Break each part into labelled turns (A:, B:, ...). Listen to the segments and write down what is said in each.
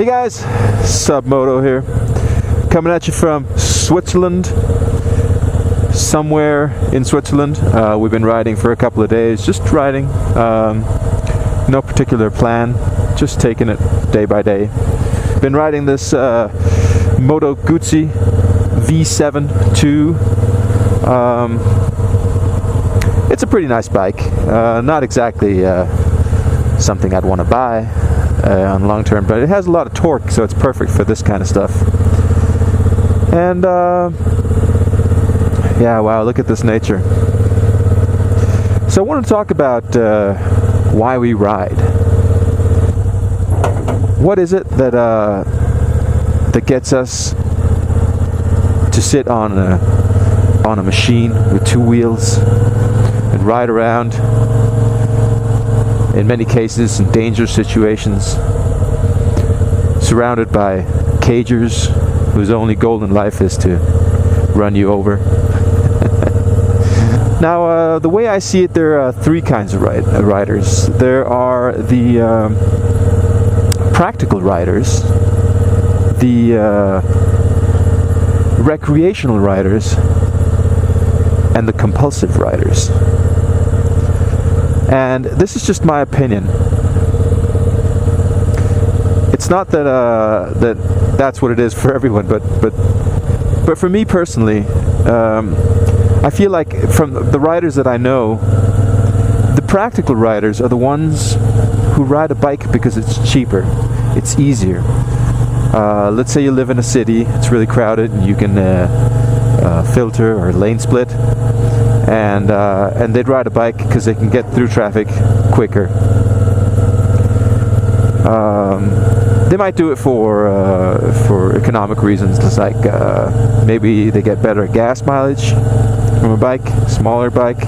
A: Hey guys, Submoto here, coming at you from Switzerland, somewhere in Switzerland. We've been riding for a couple of days, just riding, no particular plan, just taking it day by day. Been riding this Moto Guzzi V7 II. It's a pretty nice bike, not exactly something I'd want to buy on long term, but it has a lot of torque, so it's perfect for this kind of stuff. And yeah, wow, look at this nature. So I want to talk about why we ride. What is it that that gets us to sit on a machine with two wheels and ride around, in many cases in dangerous situations, surrounded by cagers whose only goal in life is to run you over? Now, the way I see it, there are three kinds of riders. There are the practical riders, the recreational riders, and the compulsive riders. And this is just my opinion. It's not that that's what it is for everyone, but for me personally, I feel like from the riders that I know, the practical riders are the ones who ride a bike because it's cheaper, it's easier. Let's say you live in a city, it's really crowded, and you can filter or lane split, and they'd ride a bike because they can get through traffic quicker. They might do it for economic reasons, just like maybe they get better gas mileage from a bike, smaller bike,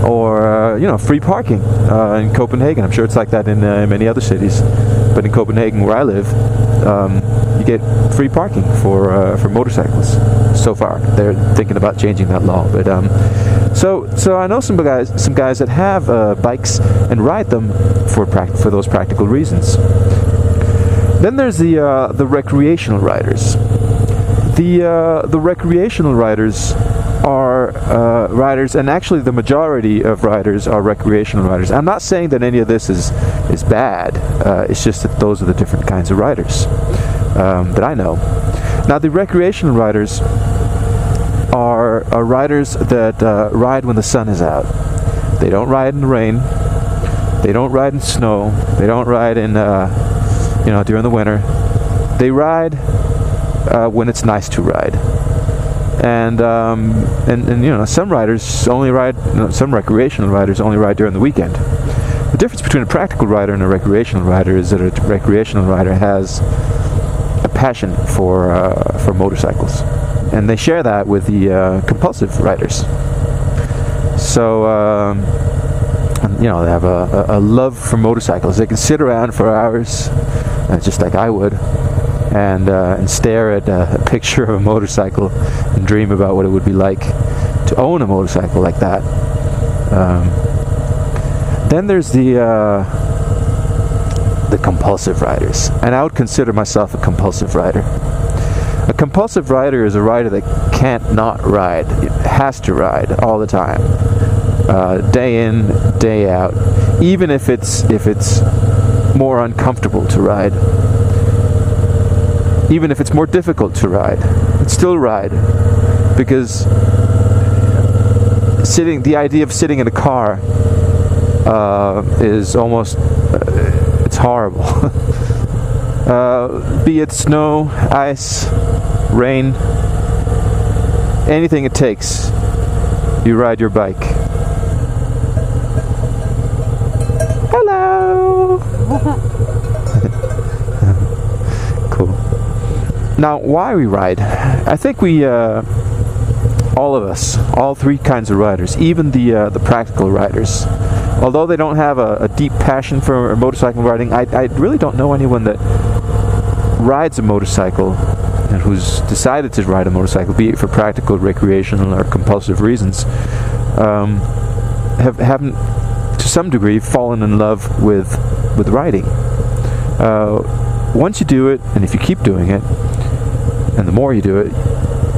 A: or free parking in Copenhagen. I'm sure it's like that in many other cities, but in Copenhagen, where I live, you get free parking for motorcycles. So far, they're thinking about changing that law, but so I know some guys that have bikes and ride them for those practical reasons. Then there's the recreational riders. The recreational riders are riders, and actually the majority of riders are recreational riders. I'm not saying that any of this is bad. It's just that those are the different kinds of riders that I know. Now, the recreational riders are riders that ride when the sun is out. They don't ride in the rain. They don't ride in snow. They don't ride in during the winter. They ride when it's nice to ride. And some riders only ride. Some recreational riders only ride during the weekend. The difference between a practical rider and a recreational rider is that a recreational rider has a passion for motorcycles, and they share that with the compulsive riders. So they have a love for motorcycles. They can sit around for hours, just like I would, and stare at a picture of a motorcycle and dream about what it would be like to own a motorcycle like that. Then there's the compulsive riders, and I would consider myself a compulsive rider. A compulsive rider is a rider that can't not ride. It has to ride all the time, day in, day out, even if it's more uncomfortable to ride, even if it's more difficult to ride, it's still ride, because the idea of sitting in a car is almost it's horrible. Be it snow, ice, rain, anything it takes, you ride your bike. Hello. Cool. Now, why we ride? I think we all of us, all three kinds of riders, even the practical riders, although they don't have a deep passion for motorcycle riding, I really don't know anyone that rides a motorcycle and who's decided to ride a motorcycle, be it for practical, recreational, or compulsive reasons, haven't to some degree fallen in love with riding. Once you do it, and if you keep doing it, and the more you do it,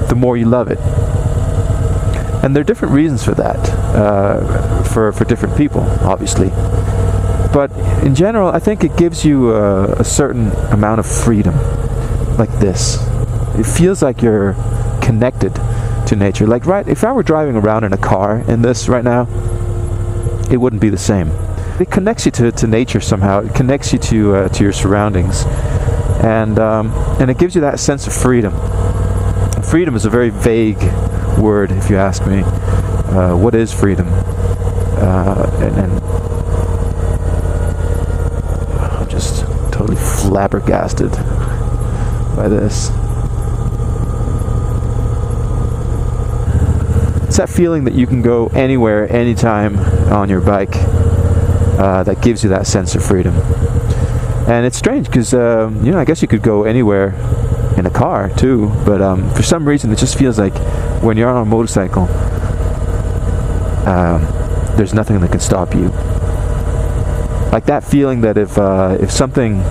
A: the more you love it. And there are different reasons for that, for different people, obviously. But in general, I think it gives you a certain amount of freedom, like this. It feels like you're connected to nature. Like, right, if I were driving around in a car in this right now, it wouldn't be the same. It connects you to nature somehow. It connects you to your surroundings, and it gives you that sense of freedom. Freedom is a very vague word, if you ask me. What is freedom? And I'm just totally flabbergasted by this. It's that feeling that you can go anywhere, anytime on your bike. That gives you that sense of freedom. And it's strange because I guess you could go anywhere in a car too, but for some reason it just feels like when you're on a motorcycle, there's nothing that can stop you. Like that feeling that if something's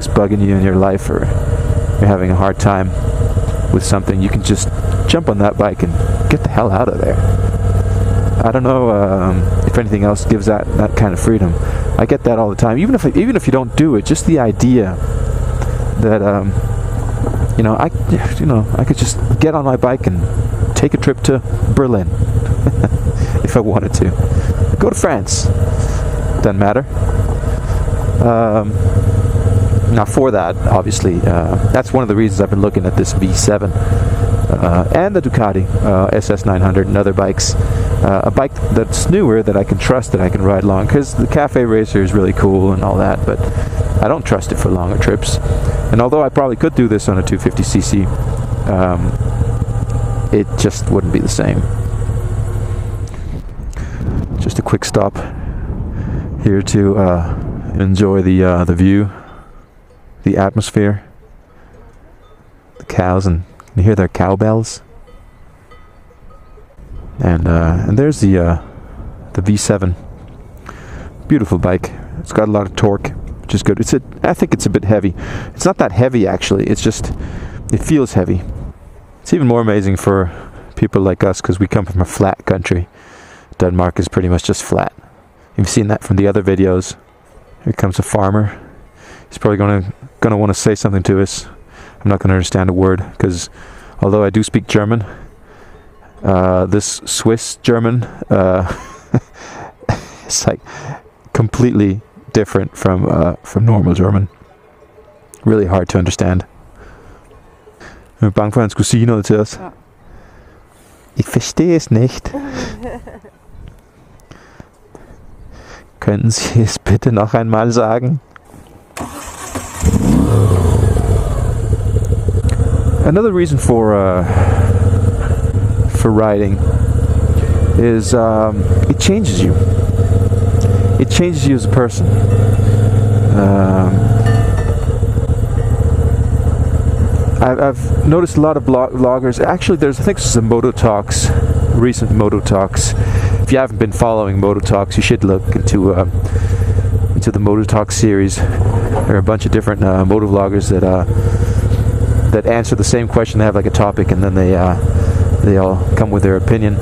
A: bugging you in your life, or you're having a hard time with something, you can just jump on that bike and get the hell out of there. I don't know if anything else gives that kind of freedom. I get that all the time. Even if you don't do it, just the idea that I could just get on my bike and take a trip to Berlin if I wanted to. Go to France. Doesn't matter. Now for that, obviously, that's one of the reasons I've been looking at this V7 and the Ducati SS900 and other bikes. A bike that's newer, that I can trust, that I can ride long, because the Cafe Racer is really cool and all that, but I don't trust it for longer trips. And although I probably could do this on a 250cc, it just wouldn't be the same. Just a quick stop here to enjoy the view, the atmosphere, the cows, and you hear their cowbells. And there's the V7. Beautiful bike. It's got a lot of torque, which is good. I think it's a bit heavy. It's not that heavy actually. It's just, it feels heavy. It's even more amazing for people like us because we come from a flat country. Denmark is pretty much just flat. You've seen that from the other videos. Here comes a farmer. He's probably gonna want to say something to us. I'm not gonna understand a word because although I do speak German, this Swiss German is like completely different from normal German. Really hard to understand. Jeg er bange for, at han skulle sige noget til os. Ja. Ich verstehe es nicht. Können Sie es bitte noch einmal sagen? Another reason for riding is it changes you. It changes you as a person. I've noticed a lot of vloggers. Actually, I think there's some Moto Talks, recent Moto Talks. If you haven't been following Moto Talks, you should look into the Moto Talks series. There are a bunch of different motovloggers that answer the same question. They have like a topic, and then they all come with their opinion.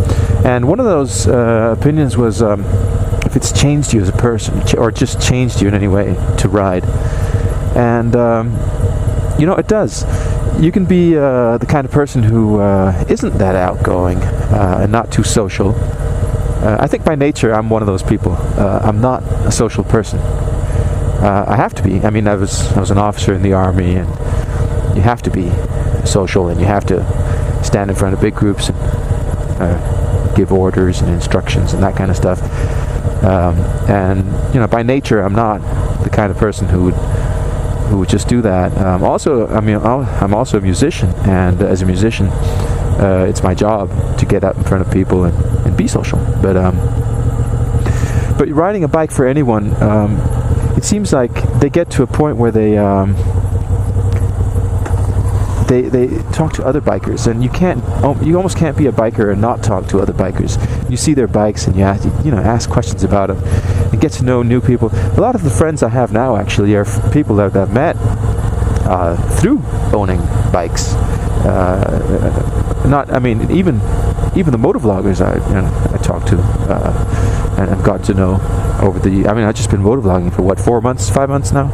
A: And one of those opinions was if it's changed you as a person, or just changed you in any way to ride. And it does. You can be the kind of person who isn't that outgoing and not too social. I think by nature I'm one of those people. I'm not a social person. I have to be. I mean, I was an officer in the army, and you have to be social, and you have to stand in front of big groups and give orders and instructions and that kind of stuff. And by nature I'm not the kind of person who would just do that. I'm also a musician, and as a musician, it's my job to get out in front of people and be social. But riding a bike for anyone, it seems like they get to a point where they talk to other bikers, and you almost can't be a biker and not talk to other bikers. You see their bikes and you ask questions about them and get to know new people. A lot of the friends I have now actually are people that I've met through owning bikes. Even the motovloggers I talked to and I've got to know over the. I've just been motovlogging for 5 months now,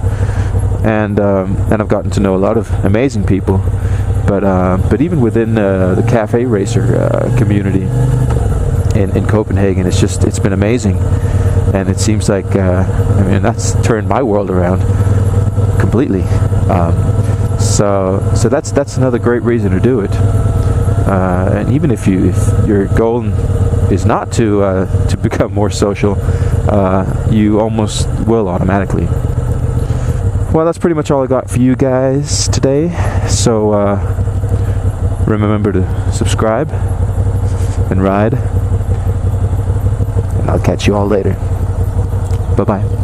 A: and I've gotten to know a lot of amazing people. But even within the cafe racer community in Copenhagen, it's been amazing, and it seems like that's turned my world around completely. So that's another great reason to do it. And even if your goal is not to become more social, you almost will automatically. Well, that's pretty much all I got for you guys today. So remember to subscribe and ride. And I'll catch you all later. Bye-bye.